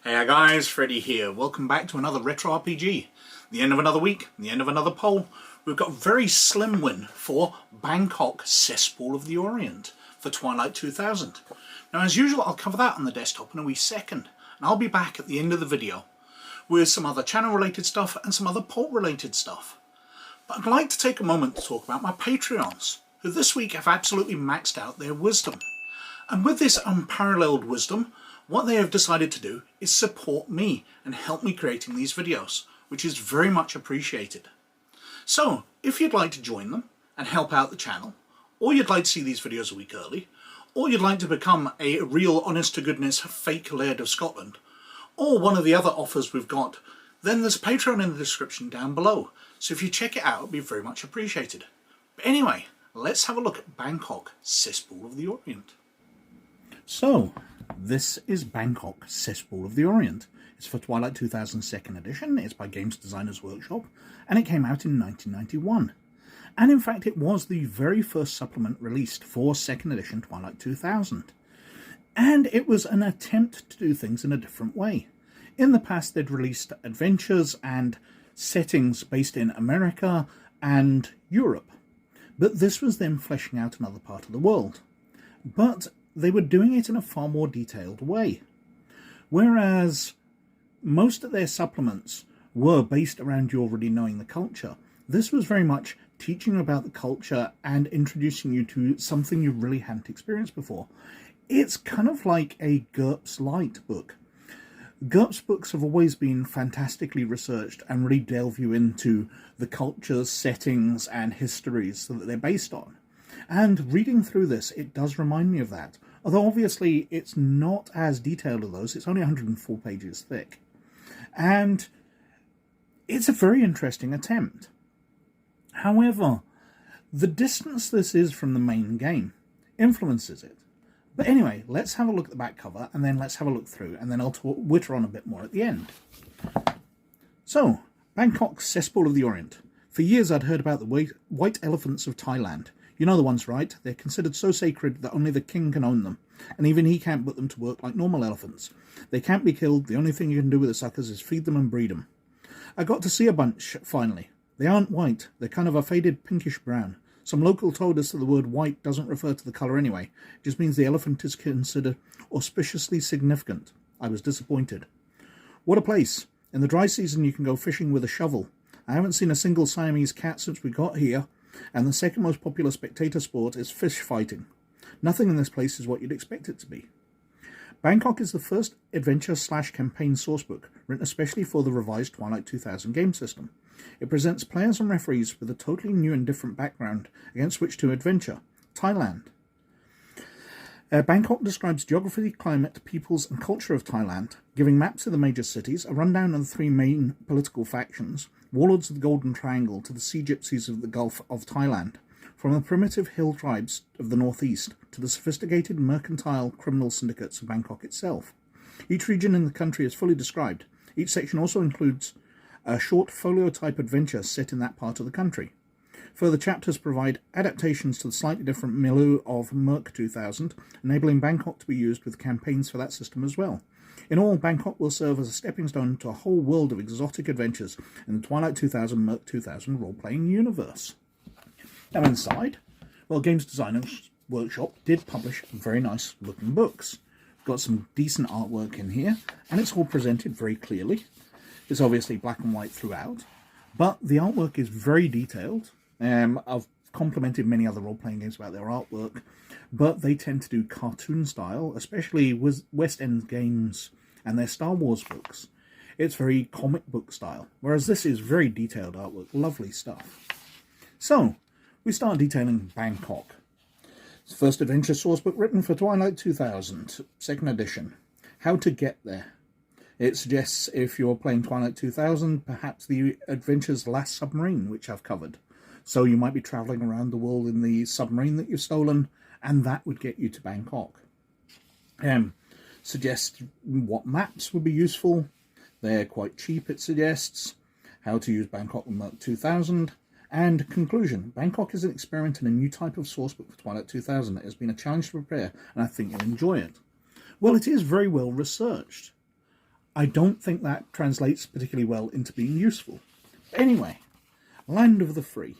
Hey guys, Freddy here. Welcome back to another Retro RPG. The end of another week, the end of another poll. We've got a very slim win for Bangkok, Cesspool of the Orient for Twilight 2000. Now as usual, I'll cover that on the desktop in a wee second. And I'll be back at the end of the video with some other channel related stuff and some other poll related stuff. But I'd like to take a moment to talk about my Patreons, who this week have absolutely maxed out their wisdom. And with this unparalleled wisdom, what they have decided to do is support me and help me creating these videos, which is very much appreciated. So, if you'd like to join them and help out the channel, or you'd like to see these videos a week early, or you'd like to become a real honest-to-goodness fake Laird of Scotland, or one of the other offers we've got, then there's a Patreon in the description down below, so if you check it out, it'd be very much appreciated. But anyway, let's have a look at Bangkok, Cesspool of the Orient. So, this is Bangkok, Cesspool of the Orient. It's for Twilight 2000 2nd edition, it's by Games Designers Workshop, and it came out in 1991. And in fact it was the very first supplement released for 2nd edition Twilight 2000. And it was an attempt to do things in a different way. In the past they'd released adventures and settings based in America and Europe. But this was them fleshing out another part of the world. But they were doing it in a far more detailed way. Whereas most of their supplements were based around you already knowing the culture, this was very much teaching you about the culture and introducing you to something you really hadn't experienced before. It's kind of like a GURPS Light book. GURPS books have always been fantastically researched and really delve you into the cultures, settings and histories that they're based on. And reading through this, it does remind me of that. Although obviously it's not as detailed as those, it's only 104 pages thick. And it's a very interesting attempt. However, the distance this is from the main game influences it. But anyway, let's have a look at the back cover, and then let's have a look through, and then I'll witter on a bit more at the end. So, Bangkok, Cesspool of the Orient. For years I'd heard about the white elephants of Thailand. You know the ones, right? They're considered so sacred that only the king can own them, and even he can't put them to work like normal elephants. They can't be killed, the only thing you can do with the suckers is feed them and breed them. I got to see a bunch, finally. They aren't white, they're kind of a faded pinkish-brown. Some local told us that the word white doesn't refer to the colour anyway, it just means the elephant is considered auspiciously significant. I was disappointed. What a place! In the dry season you can go fishing with a shovel. I haven't seen a single Siamese cat since we got here, and the second most popular spectator sport is fish fighting. Nothing in this place is what you'd expect it to be. Bangkok is the first adventure/campaign sourcebook, written especially for the revised Twilight 2000 game system. It presents players and referees with a totally new and different background against which to adventure: Thailand. Bangkok describes geography, climate, peoples and culture of Thailand, giving maps of the major cities, a rundown of the three main political factions, warlords of the Golden Triangle to the sea gypsies of the Gulf of Thailand, from the primitive hill tribes of the northeast to the sophisticated mercantile criminal syndicates of Bangkok itself. Each region in the country is fully described. Each section also includes a short folio-type adventure set in that part of the country. Further chapters provide adaptations to the slightly different milieu of Merc 2000, enabling Bangkok to be used with campaigns for that system as well. In all, Bangkok will serve as a stepping stone to a whole world of exotic adventures in the Twilight 2000 Merc 2000 role-playing universe. Now inside, well, Games Designers Workshop did publish very nice looking books. Got some decent artwork in here, and it's all presented very clearly. It's obviously black and white throughout, but the artwork is very detailed. I've complimented many other role-playing games about their artwork, but they tend to do cartoon style, especially with West End games and their Star Wars books. It's very comic book style, whereas this is very detailed artwork, lovely stuff. So, we start detailing Bangkok. It's the first adventure sourcebook written for Twilight 2000, 2nd edition. How to get there. It suggests if you're playing Twilight 2000, perhaps the adventure's last submarine, which I've covered. So you might be travelling around the world in the submarine that you've stolen, and that would get you to Bangkok. Suggests what maps would be useful. They're quite cheap, it suggests. How to use Bangkok with Merc 2000. And conclusion, Bangkok is an experiment in a new type of sourcebook for Twilight 2000. It has been a challenge to prepare, and I think you'll enjoy it. Well, it is very well researched. I don't think that translates particularly well into being useful. Anyway, Land of the Free.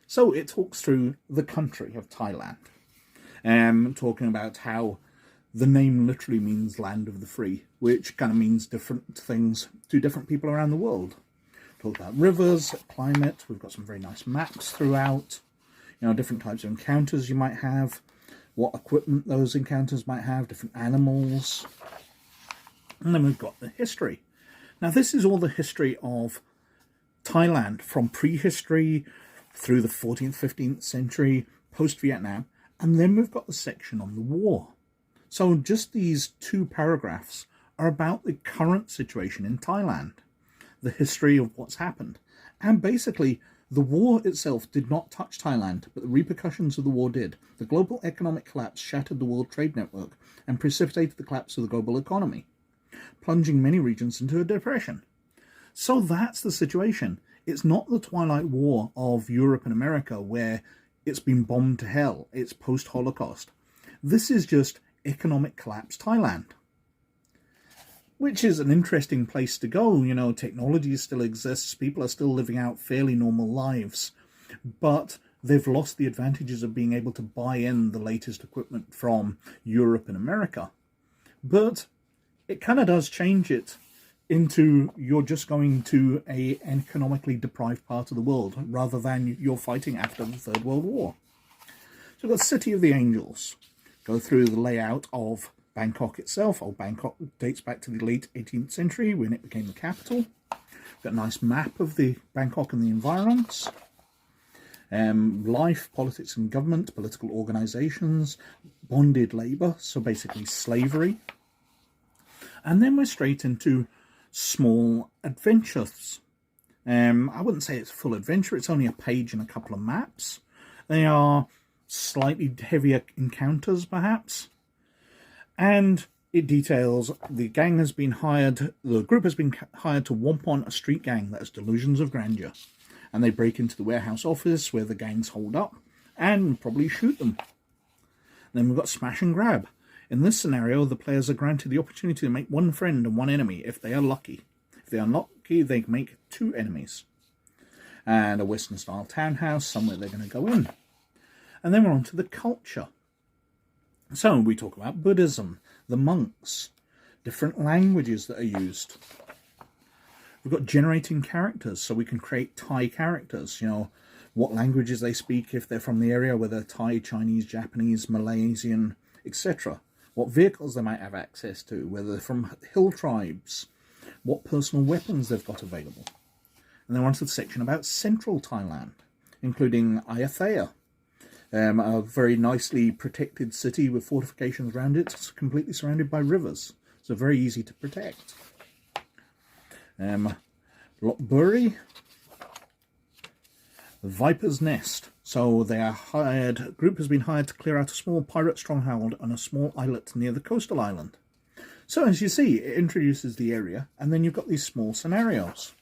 So it talks through the country of Thailand, talking about how the name literally means Land of the Free, which kind of means different things to different people around the world. Talk about rivers, climate. We've got some very nice maps throughout. Different types of encounters you might have, what equipment those encounters might have, different animals. And then we've got the history. Now, this is all the history of Thailand from prehistory through the 14th, 15th century, post-Vietnam, and then we've got the section on the war. So just these 2 paragraphs are about the current situation in Thailand, the history of what's happened. And basically, the war itself did not touch Thailand, but the repercussions of the war did. The global economic collapse shattered the world trade network and precipitated the collapse of the global economy, plunging many regions into a depression. So that's the situation. It's not the Twilight War of Europe and America where it's been bombed to hell. It's post-Holocaust. This is just economic collapse Thailand, which is an interesting place to go. Technology still exists. People are still living out fairly normal lives, but they've lost the advantages of being able to buy in the latest equipment from Europe and America. But it kind of does change it into you're just going to an economically deprived part of the world rather than you're fighting after the Third World War. So we've got City of the Angels. Go through the layout of Bangkok itself. Bangkok dates back to the late 18th century when it became the capital. We've got a nice map of the Bangkok and the environs. Life, politics and government, political organisations, bonded labour, so basically slavery. And then we're straight into small adventures. I wouldn't say it's full adventure, it's only a page and a couple of maps. They are slightly heavier encounters, perhaps. And it details the gang has been hired, the group has been hired to whomp on a street gang that has delusions of grandeur. And they break into the warehouse office where the gangs hold up and probably shoot them. Then we've got Smash and Grab. In this scenario, the players are granted the opportunity to make 1 friend and 1 enemy if they are lucky. If they are not lucky, they can make 2 enemies. And a Western-style townhouse, somewhere they're going to go in. And then we're on to the culture. So we talk about Buddhism, the monks, different languages that are used. We've got generating characters, so we can create Thai characters, what languages they speak if they're from the area, whether Thai, Chinese, Japanese, Malaysian, etc. What vehicles they might have access to, whether they're from hill tribes, what personal weapons they've got available. And then on to the section about central Thailand, including Ayutthaya, a very nicely protected city with fortifications around it. It's completely surrounded by rivers, so very easy to protect. Lopburi, the Viper's Nest. So they are hired. A group has been hired to clear out a small pirate stronghold on a small islet near the coastal island. So as you see, it introduces the area, and then you've got these small scenarios.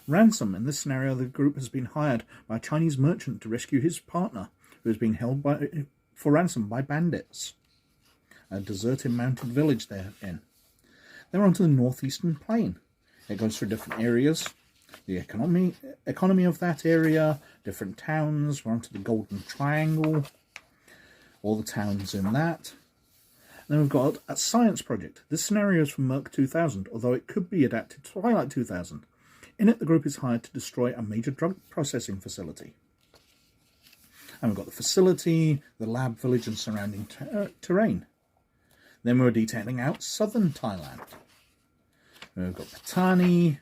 Ransom. In this scenario, the group has been hired by a Chinese merchant to rescue his partner, who is being held for ransom by bandits. A deserted mountain village they're in. Then we're on to the northeastern plain. It goes through different areas, the economy of that area, different towns. We're on to the Golden Triangle, all the towns in that. And then we've got a science project. This scenario is from Merc 2000, although it could be adapted to Twilight 2000. In it, the group is hired to destroy a major drug processing facility. And we've got the facility, the lab village and surrounding terrain. Then we're detailing out southern Thailand. We've got Patani,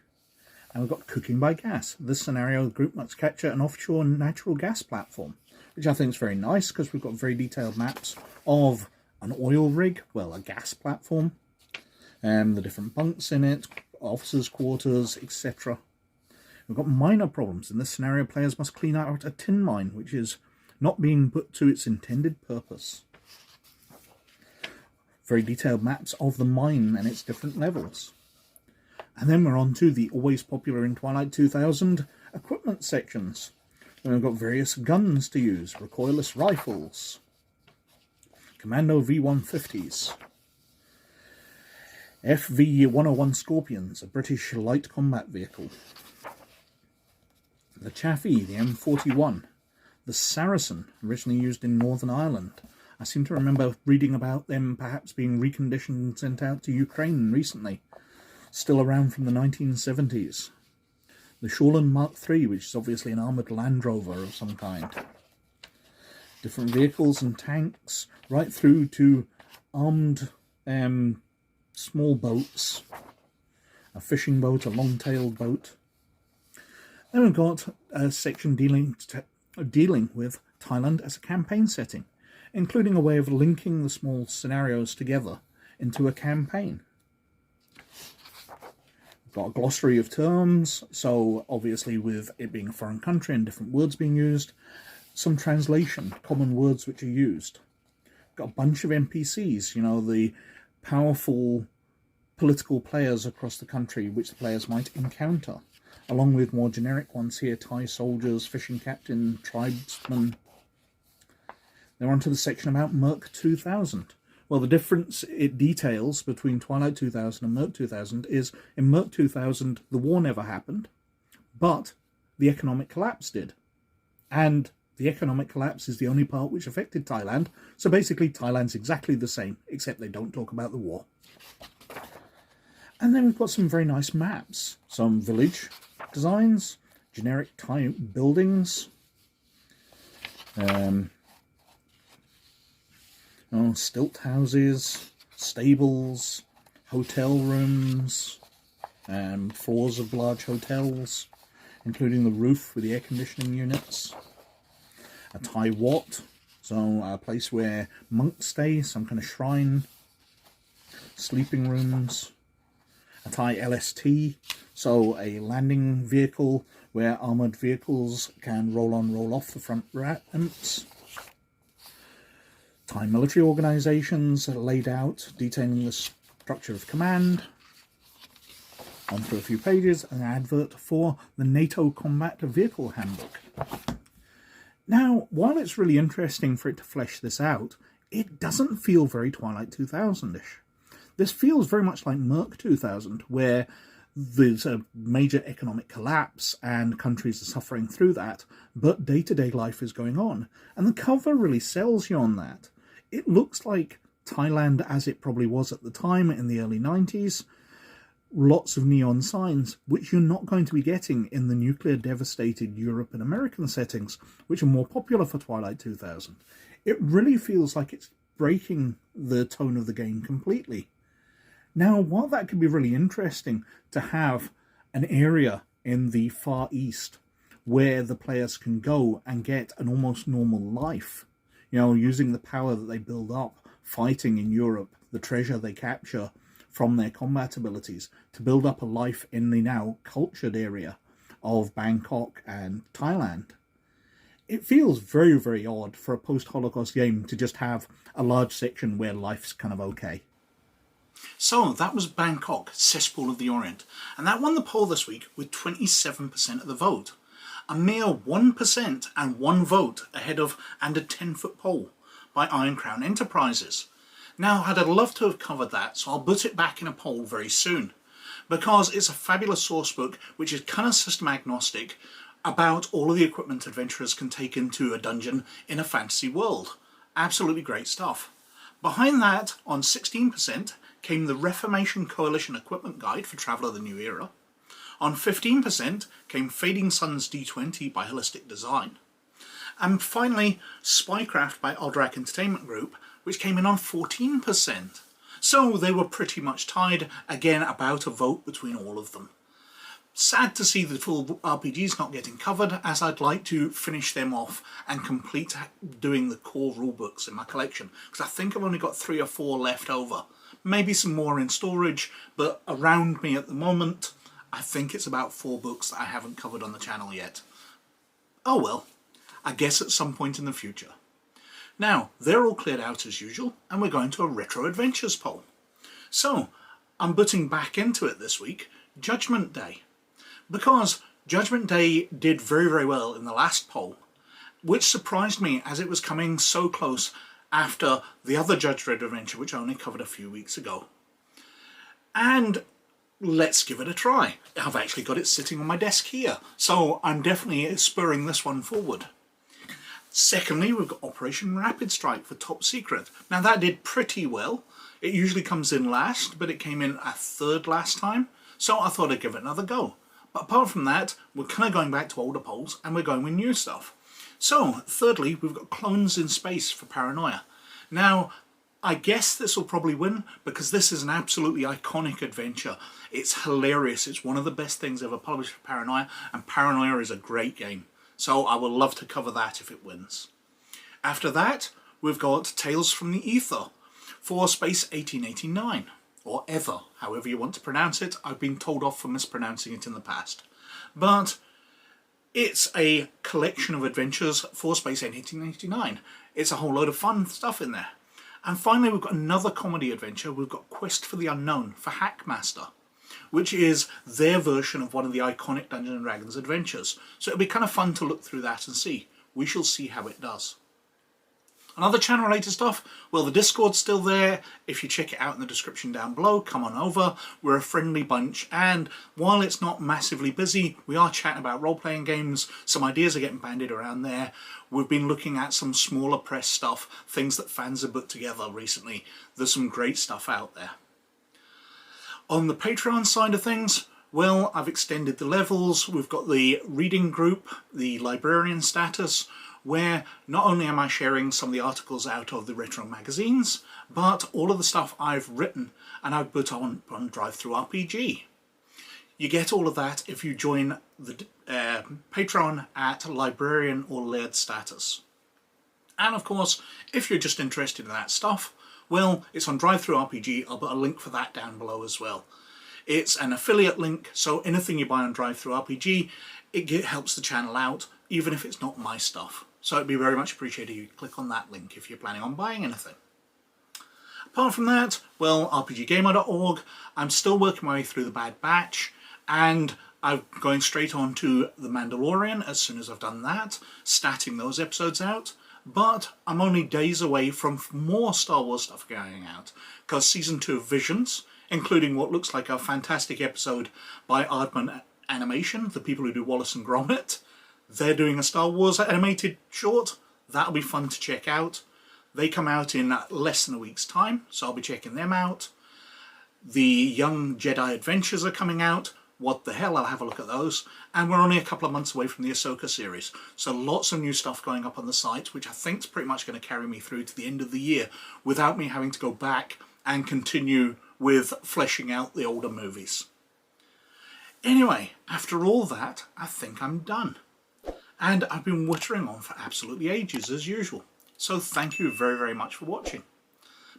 and we've got cooking by gas. This scenario, the group must capture an offshore natural gas platform, which I think is very nice because we've got very detailed maps of an oil rig, well, a gas platform, the different bunks in it, officers' quarters, etc. We've got minor problems. In this scenario, players must clean out a tin mine, which is not being put to its intended purpose. Very detailed maps of the mine and its different levels. And then we're on to the always popular in Twilight 2000 equipment sections. And we've got various guns to use, recoilless rifles, Commando V150s. FV-101 Scorpions, a British light combat vehicle. The Chaffee, the M41. The Saracen, originally used in Northern Ireland. I seem to remember reading about them perhaps being reconditioned and sent out to Ukraine recently. Still around from the 1970s. The Shoreland Mark III, which is obviously an armoured Land Rover of some kind. Different vehicles and tanks, right through to armed small boats. A fishing boat, a long-tailed boat. Then we've got a section dealing with Thailand as a campaign setting, including a way of linking the small scenarios together into a campaign. We've got a glossary of terms, so obviously with it being a foreign country and different words being used, some translation, common words which are used. We've got a bunch of NPCs, you know, the powerful political players across the country which the players might encounter, along with more generic ones here, Thai soldiers, fishing captain, tribesmen. They're onto the section about Merc 2000. Well, the difference it details between Twilight 2000 and Merc 2000 is, in Merc 2000, the war never happened, but the economic collapse did. And the economic collapse is the only part which affected Thailand, so basically Thailand's exactly the same, except they don't talk about the war. And then we've got some very nice maps, some village designs, generic Thai buildings, stilt houses, stables, hotel rooms, floors of large hotels, including the roof with the air conditioning units, a Thai wat, so a place where monks stay, some kind of shrine, sleeping rooms, a Thai LST, so a landing vehicle where armoured vehicles can roll on, roll off the front ramps. Thai military organisations are laid out, detailing the structure of command. On through a few pages, an advert for the NATO Combat Vehicle Handbook. Now, while it's really interesting for it to flesh this out, it doesn't feel very Twilight 2000-ish. This feels very much like Merc 2000, where there's a major economic collapse and countries are suffering through that, but day-to-day life is going on. And the cover really sells you on that. It looks like Thailand as it probably was at the time in the early 90s. Lots of neon signs, which you're not going to be getting in the nuclear-devastated Europe and American settings, which are more popular for Twilight 2000. It really feels like it's breaking the tone of the game completely. Now, while that could be really interesting to have an area in the Far East where the players can go and get an almost normal life, you know, using the power that they build up, fighting in Europe, the treasure they capture from their combat abilities, to build up a life in the now cultured area of Bangkok and Thailand. It feels very, very odd for a post-Holocaust game to just have a large section where life's kind of okay. So that was Bangkok, Cesspool of the Orient, and that won the poll this week with 27% of the vote. A mere 1% and 1 vote ahead of And a 10-Foot Pole by Iron Crown Enterprises. Now, I'd love to have covered that, so I'll put it back in a poll very soon, because it's a fabulous source book which is kind of system agnostic about all of the equipment adventurers can take into a dungeon in a fantasy world. Absolutely great stuff. Behind that, on 16%, came the Reformation Coalition Equipment Guide for Traveller of the New Era. On 15% came Fading Suns D20 by Holistic Design. And finally, Spycraft by Alderac Entertainment Group, which came in on 14%. So they were pretty much tied, again about a vote between all of them. Sad to see the full RPGs not getting covered, as I'd like to finish them off and complete doing the core rulebooks in my collection, because I think I've only got 3 or 4 left over. Maybe some more in storage, but around me at the moment, I think it's about 4 books that I haven't covered on the channel yet. Oh well, I guess at some point in the future. Now, they're all cleared out as usual, and we're going to a Retro Adventures poll. So, I'm butting back into it this week, Judgment Day. Because Judgment Day did very, very well in the last poll, which surprised me as it was coming so close after the other Judge Dredd adventure, which I only covered a few weeks ago. and let's give it a try. I've actually got it sitting on my desk here, so I'm definitely spurring this one forward. Secondly, we've got Operation Rapid Strike for Top Secret. Now that did pretty well. It usually comes in last, but it came in a third last time, so I thought I'd give it another go. But apart from that, we're kind of going back to older polls and we're going with new stuff. So, thirdly, we've got Clones in Space for Paranoia. Now, I guess this will probably win because this is an absolutely iconic adventure. It's hilarious. It's one of the best things ever published for Paranoia, and Paranoia is a great game. So I would love to cover that if it wins. After that, we've got Tales from the Ether for Space 1889, or Ether, however you want to pronounce it. I've been told off for mispronouncing it in the past. But it's a collection of adventures for Space 1889. It's a whole load of fun stuff in there. And finally, we've got another comedy adventure. We've got Quest for the Unknown for Hackmaster, which is their version of one of the iconic Dungeons & Dragons adventures. So it'll be kind of fun to look through that and see. We shall see how it does. Another channel related stuff, well, the Discord's still there. If you check it out in the description down below, come on over. We're a friendly bunch, and while it's not massively busy, we are chatting about role-playing games. Some ideas are getting bandied around there. We've been looking at some smaller press stuff, things that fans have put together recently. There's some great stuff out there. On the Patreon side of things, well, I've extended the levels. We've got the reading group, the librarian status, where not only am I sharing some of the articles out of the retro magazines, but all of the stuff I've written and I've put on DriveThruRPG. You get all of that if you join the Patreon at librarian or laird status. And of course, if you're just interested in that stuff, well, it's on DriveThruRPG. I'll put a link for that down below as well. It's an affiliate link, so anything you buy on DriveThruRPG, it helps the channel out, even if it's not my stuff. So it'd be very much appreciated if you click on that link if you're planning on buying anything. Apart from that, well, rpggamer.org, I'm still working my way through the Bad Batch, and I'm going straight on to The Mandalorian as soon as I've done that, statting those episodes out. But I'm only days away from more Star Wars stuff going out, because Season 2 of Visions, including what looks like a fantastic episode by Aardman Animation, the people who do Wallace and Gromit, they're doing a Star Wars animated short. That'll be fun to check out. They come out in less than a week's time, so I'll be checking them out. The Young Jedi Adventures are coming out. What the hell, I'll have a look at those. And we're only a couple of months away from the Ahsoka series. So lots of new stuff going up on the site, which I think is pretty much going to carry me through to the end of the year without me having to go back and continue with fleshing out the older movies. Anyway, after all that, I think I'm done. And I've been wittering on for absolutely ages, as usual. So thank you very, very much for watching.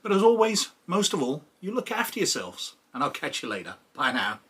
But as always, most of all, you look after yourselves. And I'll catch you later. Bye now.